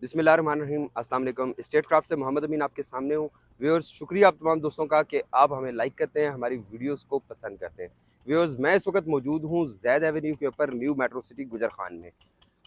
बिस्मिल्लाहिर्रहमानिर्रहीम, अस्सलाम वालेकुम। स्टेट क्राफ्ट से मोहम्मद अमीन आपके सामने हूँ। व्यूअर्स, शुक्रिया आप तमाम दोस्तों का कि आप हमें लाइक करते हैं, हमारी वीडियोस को पसंद करते हैं। व्यूअर्स, मैं इस वक्त मौजूद हूँ ज़ैद एवेन्यू के ऊपर न्यू मेट्रो सिटी गुजर खान में।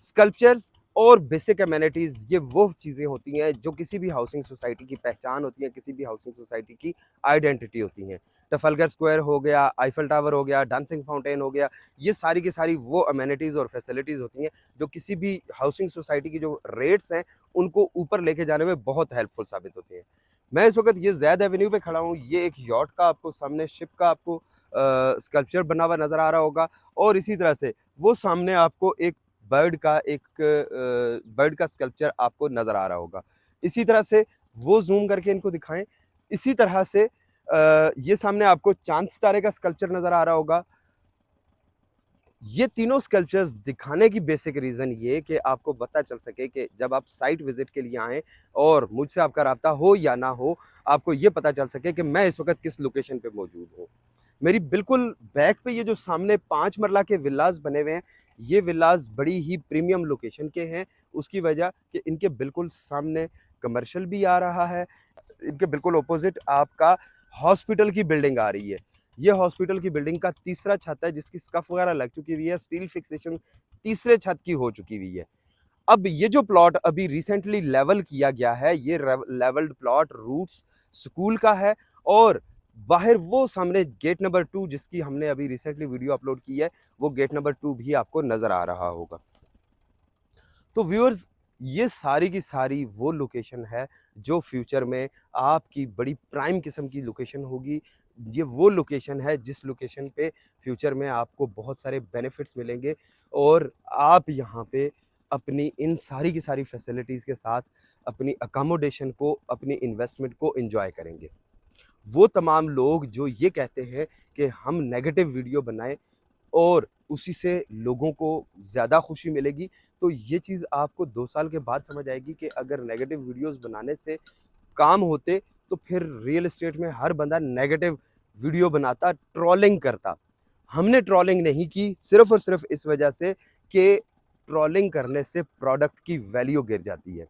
स्कल्पचर्स और बेसिक एमेनिटीज़ ये वो चीज़ें होती हैं जो किसी भी हाउसिंग सोसाइटी की पहचान होती हैं, किसी भी हाउसिंग सोसाइटी की आइडेंटिटी होती हैं। ट्रफलगर स्क्वायर हो गया, आईफल टावर हो गया, डांसिंग फाउंटेन हो गया, ये सारी की सारी वो अमेनिटीज़ और फैसिलिटीज़ होती हैं जो किसी भी हाउसिंग सोसाइटी की जो रेट्स हैं उनको ऊपर लेके जाने में बहुत हेल्पफुल साबित होती हैं। मैं इस वक्त ये ज़ैद एवेन्यू पे खड़ा हूँ। ये एक यॉट का आपको सामने शिप का आपको स्कल्पचर बना हुआ नज़र आ रहा होगा और इसी तरह से वो सामने आपको एक बर्ड का स्कल्पचर आपको नज़र आ रहा होगा। इसी तरह से वो ज़ूम करके इनको दिखाएं। इसी तरह से ये सामने आपको चांद सितारे का स्कल्पचर नज़र आ रहा होगा। ये तीनों स्कल्पचर्स दिखाने की बेसिक रीज़न ये कि आपको पता चल सके कि जब आप साइट विज़िट के लिए आएँ और मुझसे आपका राब्ता हो या ना हो, आपको ये पता चल सके कि मैं इस वक़्त किस लोकेशन पे मौजूद हूँ। मेरी बिल्कुल बैक पे ये जो सामने 5 मरला के विलास बने हुए हैं, ये विलास बड़ी ही प्रीमियम लोकेशन के हैं। उसकी वजह कि इनके बिल्कुल सामने कमर्शियल भी आ रहा है। इनके बिल्कुल अपोज़िट आपका हॉस्पिटल की बिल्डिंग आ रही है। ये हॉस्पिटल की बिल्डिंग का तीसरा छत है जिसकी स्कफ वगैरह लग चुकी हुई है, स्टील फिक्सेशन तीसरे छत की हो चुकी हुई है। अब ये जो प्लॉट अभी रिसेंटली लेवल किया गया है, ये लेवल्ड प्लॉट रूट्स स्कूल का है और बाहर वो सामने गेट नंबर 2 जिसकी हमने अभी रिसेंटली वीडियो अपलोड की है, वो गेट नंबर 2 भी आपको नज़र आ रहा होगा। तो व्यूअर्स, ये सारी की सारी वो लोकेशन है जो फ्यूचर में आपकी बड़ी प्राइम किस्म की लोकेशन होगी। ये वो लोकेशन है जिस लोकेशन पे फ्यूचर में आपको बहुत सारे बेनिफिट्स मिलेंगे और आप यहाँ पे अपनी इन सारी की सारी फैसिलिटीज़ के साथ अपनी अकोमोडेशन को, अपनी इन्वेस्टमेंट को एंजॉय करेंगे। वो तमाम लोग जो ये कहते हैं कि हम नेगेटिव वीडियो बनाएं और उसी से लोगों को ज़्यादा खुशी मिलेगी, तो ये चीज़ आपको 2 साल के बाद समझ आएगी कि अगर नेगेटिव वीडियोस बनाने से काम होते तो फिर रियल एस्टेट में हर बंदा नेगेटिव वीडियो बनाता, ट्रोलिंग करता। हमने ट्रोलिंग नहीं की सिर्फ़ और सिर्फ़ इस वजह से कि ट्रोलिंग करने से प्रोडक्ट की वैल्यू गिर जाती है।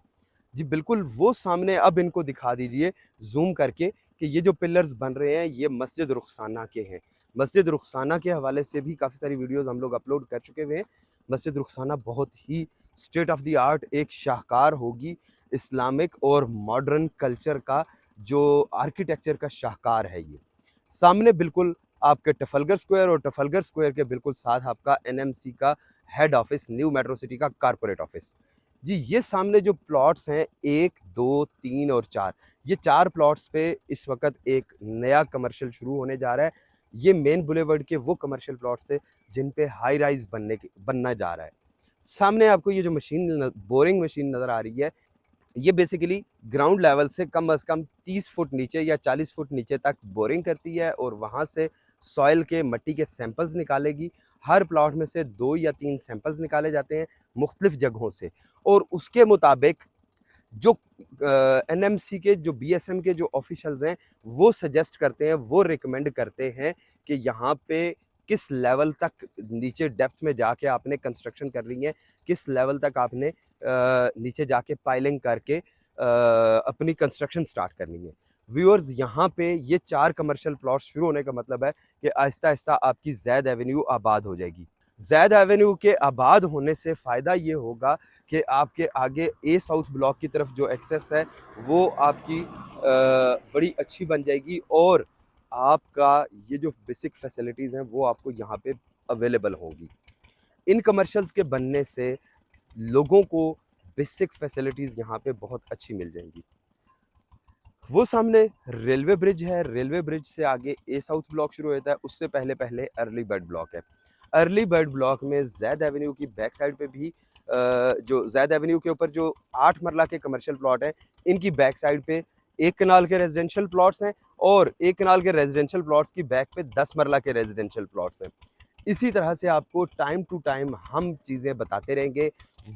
जी बिल्कुल, वो सामने अब इनको दिखा दीजिए ज़ूम करके कि ये जो पिलर्स बन रहे हैं ये मस्जिद रुखसाना के हैं। मस्जिद रुखसाना के हवाले से भी काफ़ी सारी वीडियोज़ हम लोग अपलोड कर चुके हुए हैं। मस्जिद रुखसाना बहुत ही स्टेट ऑफ द आर्ट एक शाहकार होगी, इस्लामिक और मॉडर्न कल्चर का जो आर्किटेक्चर का शाहकार है ये। सामने बिल्कुल आपके ट्रफलगर स्क्वायर और ट्रफलगर स्क्वायर के बिल्कुल साथ आपका एनएमसी का head office, new metro city का कॉर्पोरेट ऑफ़िस। जी, ये सामने जो प्लॉट्स हैं 1, 2, 3 और 4, ये 4 प्लॉट्स पे इस वक़्त एक नया कमर्शियल शुरू होने जा रहा है। ये मेन बुलेवर्ड के वो कमर्शियल प्लॉट्स हैं जिन पे हाई राइज़ बनना जा रहा है। सामने आपको ये जो बोरिंग मशीन नज़र आ रही है, ये बेसिकली ग्राउंड लेवल से कम अज़ कम 30 फुट नीचे या 40 फुट नीचे तक बोरिंग करती है और वहाँ से सॉइल के मट्टी के सैंपल्स निकालेगी। हर प्लॉट में से 2 या 3 सैंपल्स निकाले जाते हैं मुख्तलिफ जगहों से और उसके मुताबिक जो एनएमसी के जो बीएसएम के जो ऑफिशियल्स हैं वो सजेस्ट करते हैं, वो रिकमेंड करते हैं कि यहाँ पे किस लेवल तक नीचे डेप्थ में जाके आपने कंस्ट्रक्शन करनी है, किस लेवल तक आपने नीचे जाके पाइलिंग करके अपनी कंस्ट्रक्शन स्टार्ट करनी है। व्यूअर्स, यहाँ पे ये 4 कमर्शियल प्लॉट्स शुरू होने का मतलब है कि आहिस्ता-आहिस्ता आपकी ज़ैद एवेन्यू आबाद हो जाएगी। ज़ैद एवेन्यू के आबाद होने से फ़ायदा ये होगा कि आपके आगे ए साउथ ब्लॉक की तरफ जो एक्सेस है वो आपकी बड़ी अच्छी बन जाएगी और आपका ये जो बेसिक फैसिलिटीज़ हैं वो आपको यहाँ पे अवेलेबल होंगी। इन कमर्शियल्स के बनने से लोगों को बेसिक फैसिलिटीज़ यहाँ पे बहुत अच्छी मिल जाएंगी। वो सामने रेलवे ब्रिज है, रेलवे ब्रिज से आगे ए साउथ ब्लॉक शुरू होता है, उससे पहले पहले अर्ली बर्ड ब्लॉक है। अर्ली बर्ड ब्लॉक में ज़ैद एवेन्यू की बैक साइड पे भी जो ज़ैद एवेन्यू के ऊपर जो 8 मरला के कमर्शियल प्लॉट हैं, इनकी बैक साइड पे 1 कनाल के रेजिडेंशियल प्लॉट्स हैं और 1 कनाल के रेजिडेंशियल प्लॉट्स की बैक पे 10 मरला के रेजिडेंशियल प्लॉट्स हैं। इसी तरह से आपको टाइम टू टाइम हम चीज़ें बताते रहेंगे।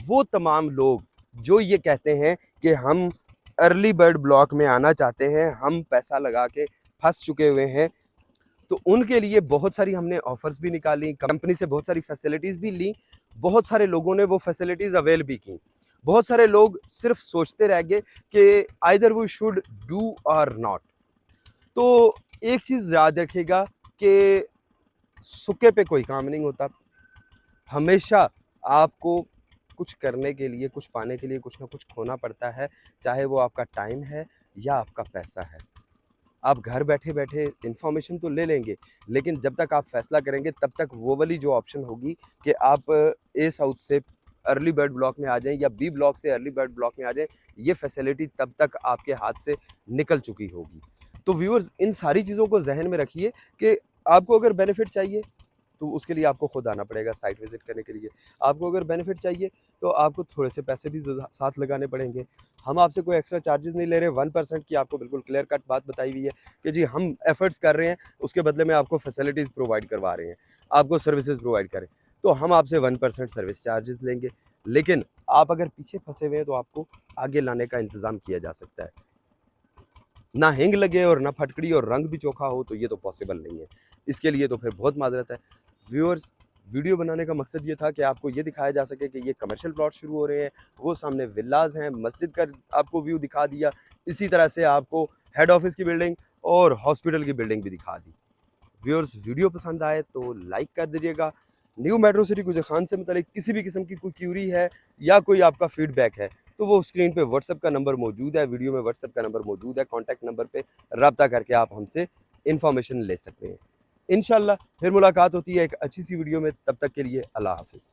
वो तमाम लोग जो ये कहते हैं कि हम अर्ली बर्ड ब्लॉक में आना चाहते हैं, हम पैसा लगा के फंस चुके हुए हैं, तो उनके लिए बहुत सारी हमने ऑफर्स भी निकाली, कंपनी से बहुत सारी फैसिलिटीज़ भी ली, बहुत सारे लोगों ने वो फैसिलिटीज़ अवेल भी की। बहुत सारे लोग सिर्फ सोचते रह गए कि आइदर वी शुड डू और नॉट। तो एक चीज़ याद रखिएगा कि सूखे पे कोई काम नहीं होता। हमेशा आपको कुछ करने के लिए, कुछ पाने के लिए कुछ ना कुछ खोना पड़ता है, चाहे वो आपका टाइम है या आपका पैसा है। आप घर बैठे-बैठे इन्फॉर्मेशन तो ले लेंगे, लेकिन जब तक आप फैसला करेंगे तब तक वो वाली जो ऑप्शन होगी कि आप ए साउथ से अर्ली बर्ड ब्लॉक में आ जाएँ या बी ब्लॉक से अर्ली बर्ड ब्लॉक में आ जाएँ, ये फैसिलिटी तब तक आपके हाथ से निकल चुकी होगी। तो व्यूअर्स, इन सारी चीज़ों को ज़हन में रखिए कि आपको अगर बेनिफिट चाहिए तो उसके लिए आपको खुद आना पड़ेगा साइट विज़िट करने के लिए। आपको अगर बेनिफिट चाहिए तो आपको थोड़े से पैसे भी साथ लगाने पड़ेंगे। हम आपसे कोई एक्स्ट्रा चार्जेस नहीं ले रहे, 1% की आपको बिल्कुल क्लियर कट बात बताई हुई है कि जी हम एफर्ट्स कर रहे हैं, उसके बदले में आपको फैसिलिटीज़ प्रोवाइड करवा रहे हैं, आपको सर्विसेज प्रोवाइड करें। तो हम आपसे 1% सर्विस चार्जेस लेंगे, लेकिन आप अगर पीछे फंसे हुए हैं तो आपको आगे लाने का इंतज़ाम किया जा सकता है। ना हिंग लगे और ना फटकड़ी और रंग भी चोखा हो तो ये तो पॉसिबल नहीं है। इसके लिए तो फिर बहुत माजरत है। व्यूअर्स, वीडियो बनाने का मकसद ये था कि आपको ये दिखाया जा सके कि ये कमर्शियल प्लॉट शुरू हो रहे हैं, वो सामने विल्लाज हैं, मस्जिद का आपको व्यू दिखा दिया, इसी तरह से आपको हेड ऑफिस की बिल्डिंग और हॉस्पिटल की बिल्डिंग भी दिखा दी। व्यूअर्स, वीडियो पसंद आए तो लाइक कर दीजिएगा। न्यू मेट्रो सिटी गुजर खान से मतलब किसी भी किस्म की कोई क्यूरी है या कोई आपका फीडबैक है तो वो स्क्रीन पे व्हाट्सएप का नंबर मौजूद है, वीडियो में व्हाट्सएप का नंबर मौजूद है, कॉन्टैक्ट नंबर पे रब्ता करके आप हमसे इन्फॉर्मेशन ले सकते हैं। इंशाल्लाह फिर मुलाकात होती है एक अच्छी सी वीडियो में, तब तक के लिए अल्लाह हाफिज़।